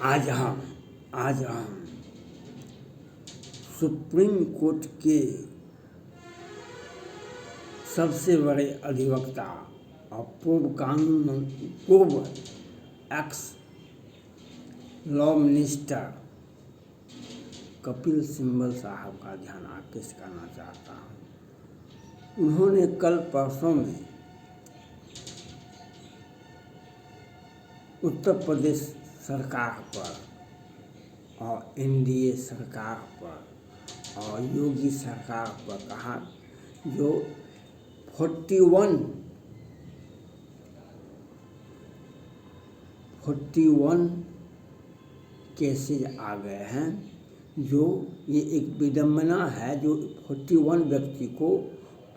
आज हम supreme court के सबसे बड़े अधिवक्ता और पूर्व x law minister Kapil Sibal साहब का ध्यान आकृष्ट करना चाहता हूँ। उन्होंने कल परसों में उत्तर प्रदेश सरकार पर और एनडीए सरकार पर और योगी सरकार पर कहा, जो 41 केसेज आ गए हैं, जो ये एक विडंबना है। जो 41 व्यक्ति को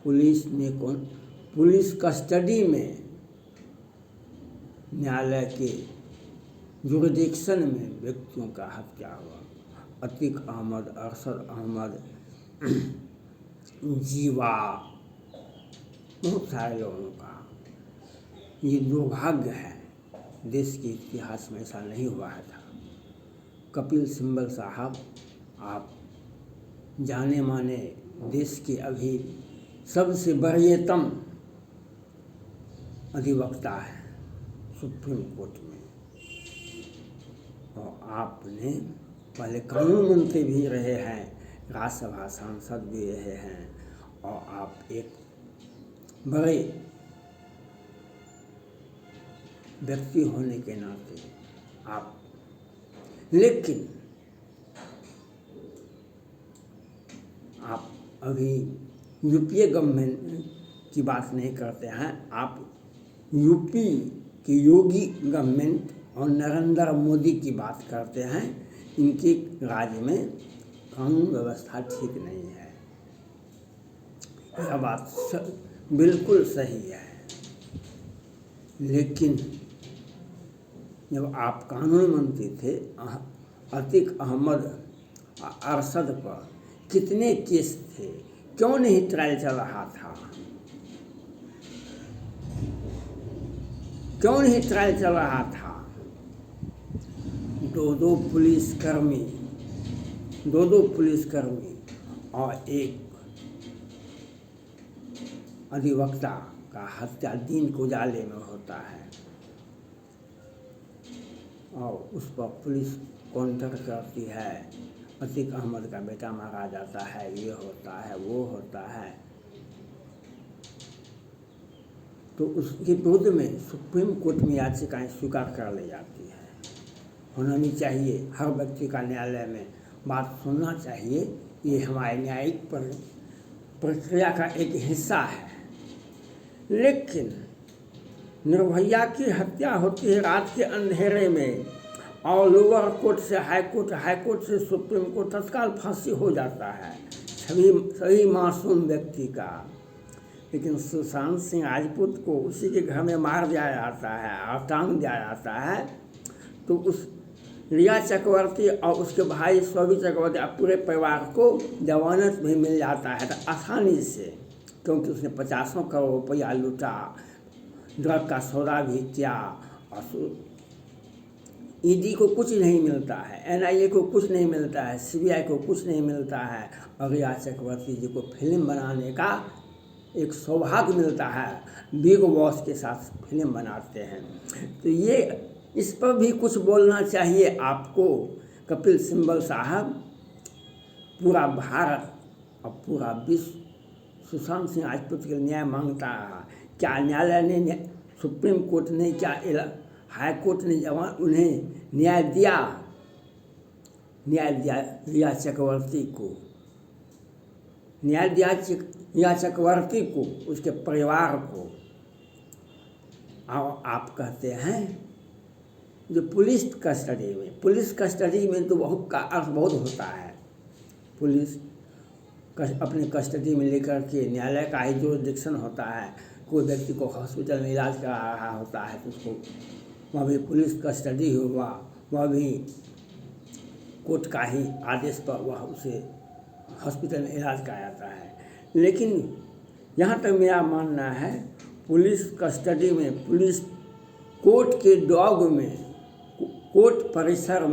पुलिस कस्टडी में न्यायालय के जुरिडिक्शन में व्यक्तियों का हत्या हुआ। अतीक अहमद, अरशद अहमद, जीवा, बहुत सारे लोगों का ये दुर्भाग्य है। देश के इतिहास में ऐसा नहीं हुआ है था। कपिल सिब्बल साहब, आप जाने माने देश के अभी सबसे वरीयतम अधिवक्ता हैं सुप्रीम कोर्ट में, और आपने पहले कानून मंत्री भी रहे हैं, राज्यसभा सांसद भी रहे हैं, और आप एक बड़े व्यक्ति होने के नाते आप, लेकिन आप अभी यूपीए गवर्नमेंट की बात नहीं करते हैं। आप यूपी की योगी गवर्नमेंट और नरेंद्र मोदी की बात करते हैं। इनके राज्य में कानून व्यवस्था ठीक नहीं है। यह बात बिल्कुल सही है, लेकिन जब आप कानून मंत्री थे, अतीक अहमद, अरशद पर कितने केस थे, क्यों नहीं ट्रायल चल रहा था? क्यों नहीं ट्रायल चल रहा था? दो पुलिसकर्मी और एक अधिवक्ता का हत्या दिन को उजाले में होता है, और उस पर पुलिस काउंटर करती है। अतीक अहमद का बेटा मारा जाता है, ये होता है, वो होता है। तो उसके विरुद्ध में सुप्रीम कोर्ट में याचिकाएं स्वीकार कर ली जाती है। होना नहीं चाहिए। हर व्यक्ति का न्यायालय में बात सुनना चाहिए। ये हमारे न्यायिक प्रक्रिया का एक हिस्सा है। लेकिन निर्भया की हत्या होती है रात के अंधेरे में, और लोअर कोर्ट से हाई कोर्ट से सुप्रीम कोर्ट, तत्काल फांसी हो जाता है सभी मासूम व्यक्ति का। लेकिन सुशांत सिंह राजपूत को उसी के घर में मार दिया जाता है और टांग दिया जाता है, तो उस रिया चक्रवर्ती और उसके भाई सौवी चक्रवर्ती और पूरे परिवार को जमानत भी मिल जाता है आसानी से, क्योंकि उसने 50 करोड़ रुपया लूटा, ड्रग का सौदा भी किया, और ईडी को कुछ नहीं मिलता है, एनआईए को कुछ नहीं मिलता है, सीबीआई को कुछ नहीं मिलता है, और रिया चक्रवर्ती जी को फिल्म बनाने का एक सौभाग्य मिलता है। बिग बॉस के साथ फिल्म बनाते हैं। तो ये इस पर भी कुछ बोलना चाहिए आपको। कपिल सिब्बल साहब, पूरा भारत और पूरा विश्व सुशांत सिंह राजपूत के न्याय मांगता रहा। क्या न्यायालय ने, सुप्रीम कोर्ट ने, क्या हाई कोर्ट ने उन्हें न्याय दिया? रिया चक्रवर्ती को न्याय दिया, रिया चक्रवर्ती को, उसके परिवार को। आप कहते हैं जो पुलिस कस्टडी में तो बहुत का अर्थ बहुत होता है। पुलिस अपने कस्टडी में लेकर के, न्यायालय का ही जुरिडिक्शन होता है। कोई व्यक्ति को हॉस्पिटल में इलाज करा रहा होता है तो उसको वहाँ भी पुलिस कस्टडी हुआ, वह भी कोर्ट का ही आदेश पर वह उसे हॉस्पिटल में इलाज कराया जाता है। लेकिन यहाँ तक मेरा मानना है, पुलिस कस्टडी में, पुलिस कोर्ट के डॉग में कोर्ट परिसर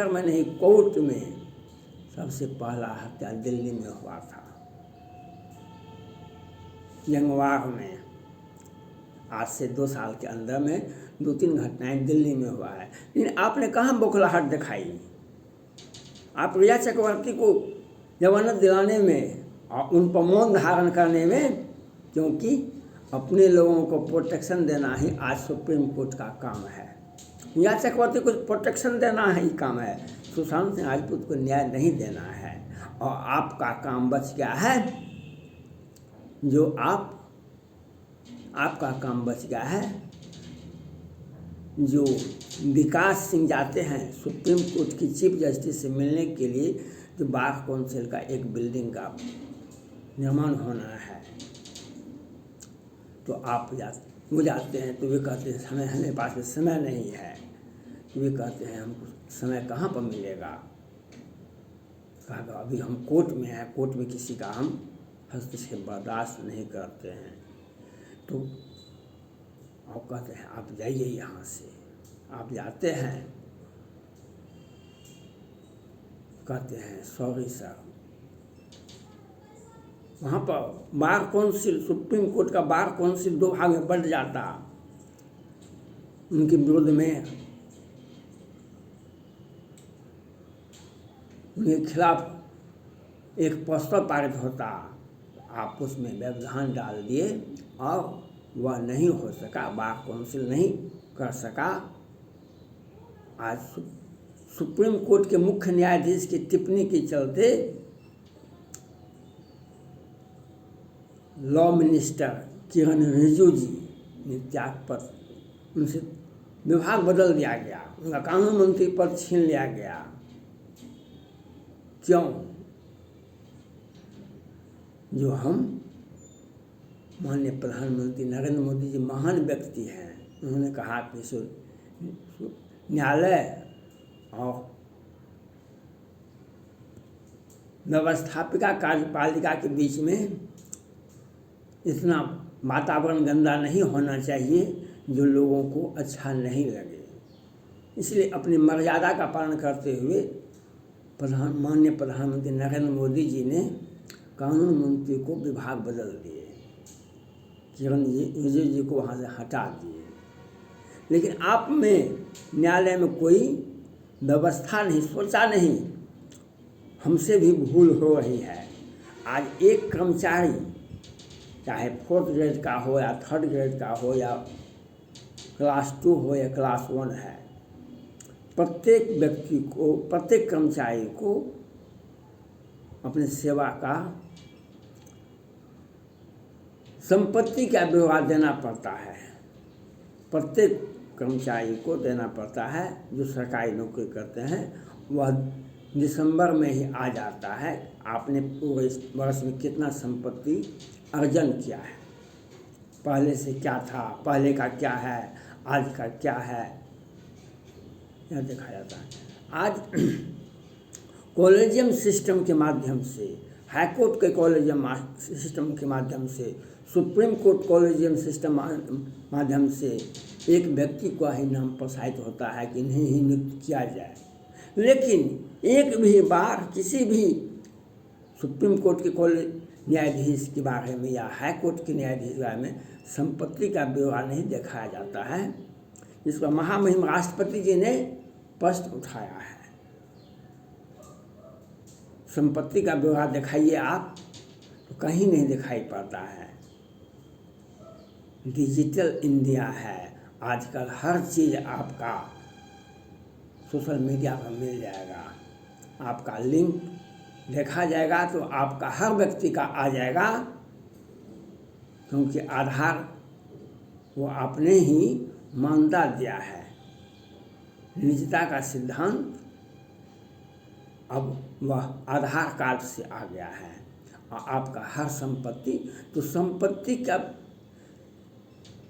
में नहीं, कोर्ट में सबसे पहला हत्या दिल्ली में हुआ था, यंगवार में। आज से 2 साल के अंदर में 2-3 घटनाएं दिल्ली में हुआ है। लेकिन आपने कहाँ बौखलाहट दिखाई? आप रिया चक्रवर्ती को जमानत दिलाने में और उन पर मौन धारण करने में, क्योंकि अपने लोगों को प्रोटेक्शन देना ही आज सुप्रीम कोर्ट का काम है। रिया चक्रवर्ती को प्रोटेक्शन देना ही काम है, सुशांत सिंह राजपूत को न्याय नहीं देना है। और आपका काम बच गया है, जो आपका काम बच गया है। जो विकास सिंह जाते हैं सुप्रीम कोर्ट की चीफ जस्टिस से मिलने के लिए, जो बार काउंसिल का एक बिल्डिंग का निर्माण होना है, तो आप वो जाते हैं तो वे कहते हैं समय हमारे पास में समय नहीं है। तो वे कहते हैं हमको समय कहाँ पर मिलेगा? कहा अभी हम कोर्ट में हैं, कोर्ट में किसी का हम हस्तक्षेप बर्दाश्त नहीं करते हैं। तो आप कहते हैं आप जाइए यहाँ से। आप जाते हैं, कहते हैं सॉरी सर। वहाँ पर बार काउंसिल, सुप्रीम कोर्ट का बार काउंसिल 2 भाग में बंट जाता। उनके विरोध में, उनके खिलाफ एक प्रस्ताव पारित होता। आप उसमें व्यवधान डाल दिए और वह नहीं हो सका, बार काउंसिल नहीं कर सका। आज सुप्रीम कोर्ट के मुख्य न्यायाधीश की टिप्पणी के चलते लॉ मिनिस्टर किरण रिजिजू जी ने त्याग पत्र, उनसे विभाग बदल दिया गया, उनका कानून मंत्री पद छीन लिया गया। क्यों? जो हम माननीय प्रधानमंत्री नरेंद्र मोदी जी महान व्यक्ति हैं, उन्होंने कहा कि न्यायालय और व्यवस्थापिका कार्यपालिका के बीच में इतना वातावरण गंदा नहीं होना चाहिए जो लोगों को अच्छा नहीं लगे। इसलिए अपनी मर्यादा का पालन करते हुए माननीय प्रधानमंत्री नरेंद्र मोदी जी ने कानून मंत्री को विभाग बदल दिए, किरण रिजिजू जी को वहाँ से हटा दिए। लेकिन आप में न्यायालय में कोई व्यवस्था नहीं, सोचा नहीं, हमसे भी भूल हो रही है। आज एक कर्मचारी, चाहे 4th ग्रेड का हो या 3rd ग्रेड का हो या क्लास 2 हो या क्लास 1 है, प्रत्येक व्यक्ति को, प्रत्येक कर्मचारी को अपने सेवा का संपत्ति का ब्यौरा देना पड़ता है। प्रत्येक कर्मचारी को देना पड़ता है। जो सरकारी नौकरी करते हैं वह दिसंबर में ही आ जाता है, आपने पूरे वर्ष में कितना संपत्ति अर्जन किया है, पहले से क्या था, पहले का क्या है, आज का क्या है, यह देखा जाता है। आज कॉलेजियम सिस्टम के माध्यम से, हाईकोर्ट के कॉलेजियम सिस्टम के माध्यम से, सुप्रीम कोर्ट कॉलेजियम सिस्टम माध्यम से एक व्यक्ति का ही नाम प्रसारित होता है कि इन्हें ही नियुक्त किया जाए। लेकिन एक भी बार किसी भी सुप्रीम कोर्ट के कॉलेज न्यायाधीश के बारे में या हाई कोर्ट के न्यायाधीश के बारे में संपत्ति का ब्यौरा नहीं दिखाया जाता है। इसका महामहिम राष्ट्रपति जी ने प्रश्न उठाया है, संपत्ति का ब्यौरा दिखाइए आप, तो कहीं नहीं दिखाई पड़ता है। डिजिटल इंडिया है, आजकल हर चीज़ आपका सोशल मीडिया पर मिल जाएगा, आपका लिंक देखा जाएगा तो आपका हर व्यक्ति का आ जाएगा, क्योंकि आधार वो आपने ही मान्यता दिया है। निजता का सिद्धांत अब वह आधार कार्ड से आ गया है और आपका हर संपत्ति, तो संपत्ति का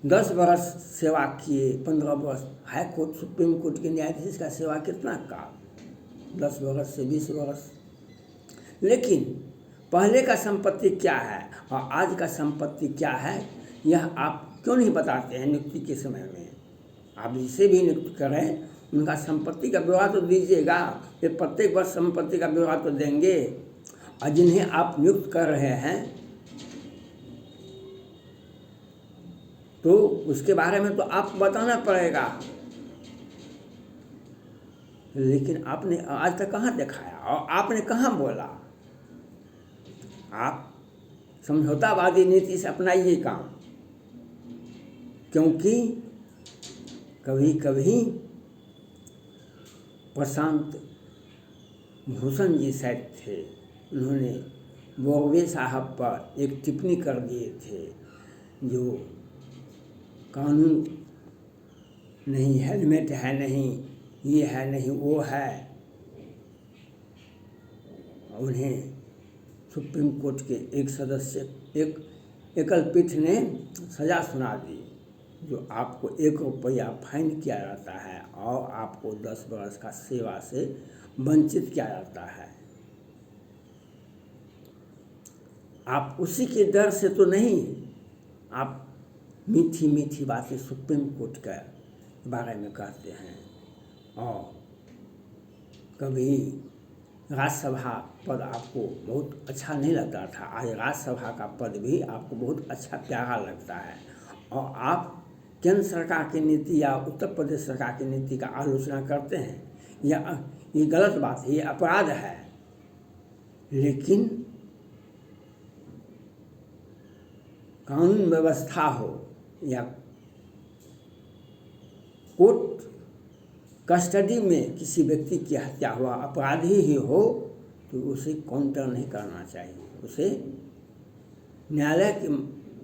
10 वर्ष सेवा किए, 15 वर्ष हाई कोर्ट सुप्रीम कोर्ट के न्यायाधीश का सेवा कितना काल, 10 वर्ष से 20 वर्ष। लेकिन पहले का संपत्ति क्या है और आज का संपत्ति क्या है, यह आप क्यों नहीं बताते हैं नियुक्ति के समय में? आप जिसे भी नियुक्त करें उनका संपत्ति का ब्यौरा तो दीजिएगा, ये प्रत्येक वर्ष संपत्ति का ब्यौरा तो देंगे। और जिन्हें आप नियुक्त कर रहे हैं तो उसके बारे में तो आपको बताना पड़ेगा। लेकिन आपने आज तक कहाँ दिखाया और आपने कहाँ बोला? आप समझौतावादी नीति से अपनाइए काम, क्योंकि कभी कभी प्रशांत भूषण जी शायद थे, उन्होंने बोगवे साहब पर एक टिप्पणी कर दिए थे, जो कानून नहीं, हेलमेट है नहीं, ये है नहीं, वो है। उन्हें सुप्रीम कोर्ट के एक सदस्य, एक एकल पीठ ने सज़ा सुना दी, जो आपको 1 रुपया फाइन किया जाता है और आपको 10 वर्ष का सेवा से वंचित किया जाता है। आप उसी के डर से तो नहीं, आप मीठी मीठी बातें सुप्रीम कोर्ट के बारे में कहते हैं और कभी राज्यसभा पद आपको बहुत अच्छा नहीं लगता था, आज राज्यसभा का पद भी आपको बहुत अच्छा प्यारा लगता है। और आप केंद्र सरकार की नीति या उत्तर प्रदेश सरकार की नीति का आलोचना करते हैं, या ये गलत बात है, ये अपराध है। लेकिन कानून व्यवस्था हो या कोर्ट कस्टडी में किसी व्यक्ति की हत्या हुआ अपराधी ही हो तो उसे काउंटर नहीं करना चाहिए, उसे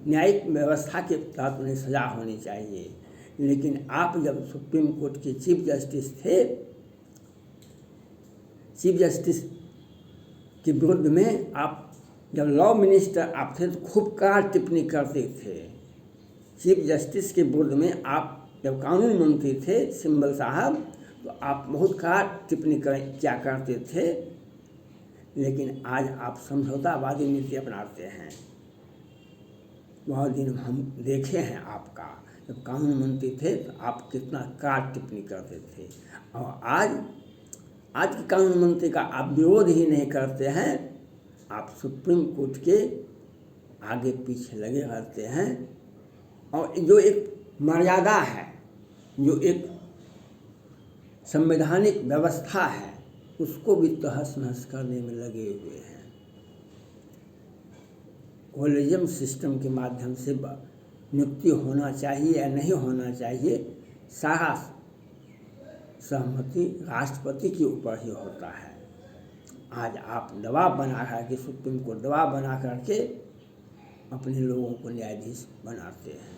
न्यायिक व्यवस्था के तहत उन्हें सजा होनी चाहिए। लेकिन आप जब सुप्रीम कोर्ट के चीफ जस्टिस थे, चीफ जस्टिस के विरुद्ध में आप जब लॉ मिनिस्टर आप थे तो खूब कड़ा टिप्पणी करते थे। चीफ जस्टिस के विरुद्ध में आप जब कानून मंत्री थे सिंबल साहब, तो आप बहुत कड़ा टिप्पणी क्या करते थे। लेकिन आज आप समझौतावादी नीति अपनाते हैं। बहुत दिन हम देखे हैं आपका, जब कानून मंत्री थे तो आप कितना कड़ा टिप्पणी करते थे, और आज के कानून मंत्री का आप विरोध ही नहीं करते हैं। आप सुप्रीम कोर्ट के आगे पीछे लगे रहते हैं, और जो एक मर्यादा है, जो एक संवैधानिक व्यवस्था है, उसको भी तहस नहस करने में लगे हुए हैं। कॉलेजियम सिस्टम के माध्यम से नियुक्ति होना चाहिए या नहीं होना चाहिए, सारा सहमति राष्ट्रपति के ऊपर ही होता है। आज आप दबाव बना करके, सुप्रीम कोर्ट दबाव बना करके अपने लोगों को न्यायाधीश बनाते हैं।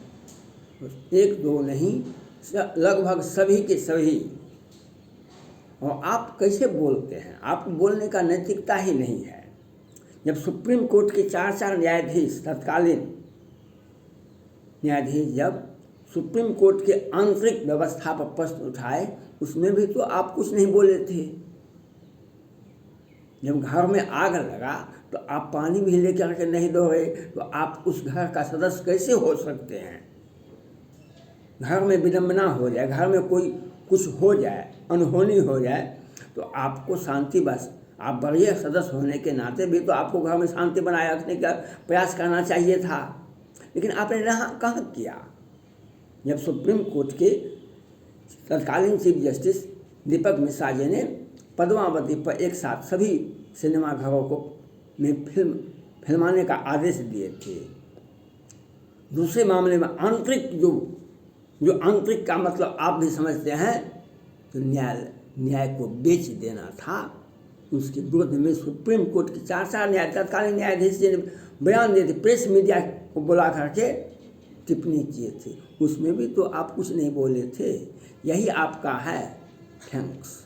एक दो नहीं, लगभग सभी के सभी। और आप कैसे बोलते हैं? आप बोलने का नैतिकता ही नहीं है। जब सुप्रीम कोर्ट के 4 न्यायाधीश, तत्कालीन न्यायाधीश, जब सुप्रीम कोर्ट के आंतरिक व्यवस्था पर प्रश्न उठाए, उसमें भी तो आप कुछ नहीं बोले थे। जब घर में आग लगा तो आप पानी भी लेकर के नहीं दोगे, तो आप उस घर का सदस्य कैसे हो सकते हैं? घर में विडंबना हो जाए, घर में कोई कुछ हो जाए, अनहोनी हो जाए, तो आपको शांति, बस आप बड़े सदस्य होने के नाते भी तो आपको घर में शांति बनाए रखने का प्रयास करना चाहिए था। लेकिन आपने कहाँ किया। जब सुप्रीम कोर्ट के तत्कालीन चीफ जस्टिस दीपक मिश्रा जी ने पद्मावती पर एक साथ सभी सिनेमा घरों को में फिल्माने का आदेश दिए थे। दूसरे मामले में आंतरिक, जो आंतरिक का मतलब आप भी समझते हैं, तो न्याय को बेच देना था। उसके विरोध में सुप्रीम कोर्ट के 4 तत्कालीन न्यायाधीश जी ने बयान दिए थे, प्रेस मीडिया को बुला करके टिप्पणी किए थे। उसमें भी तो आप कुछ नहीं बोले थे। यही आपका है। थैंक्स।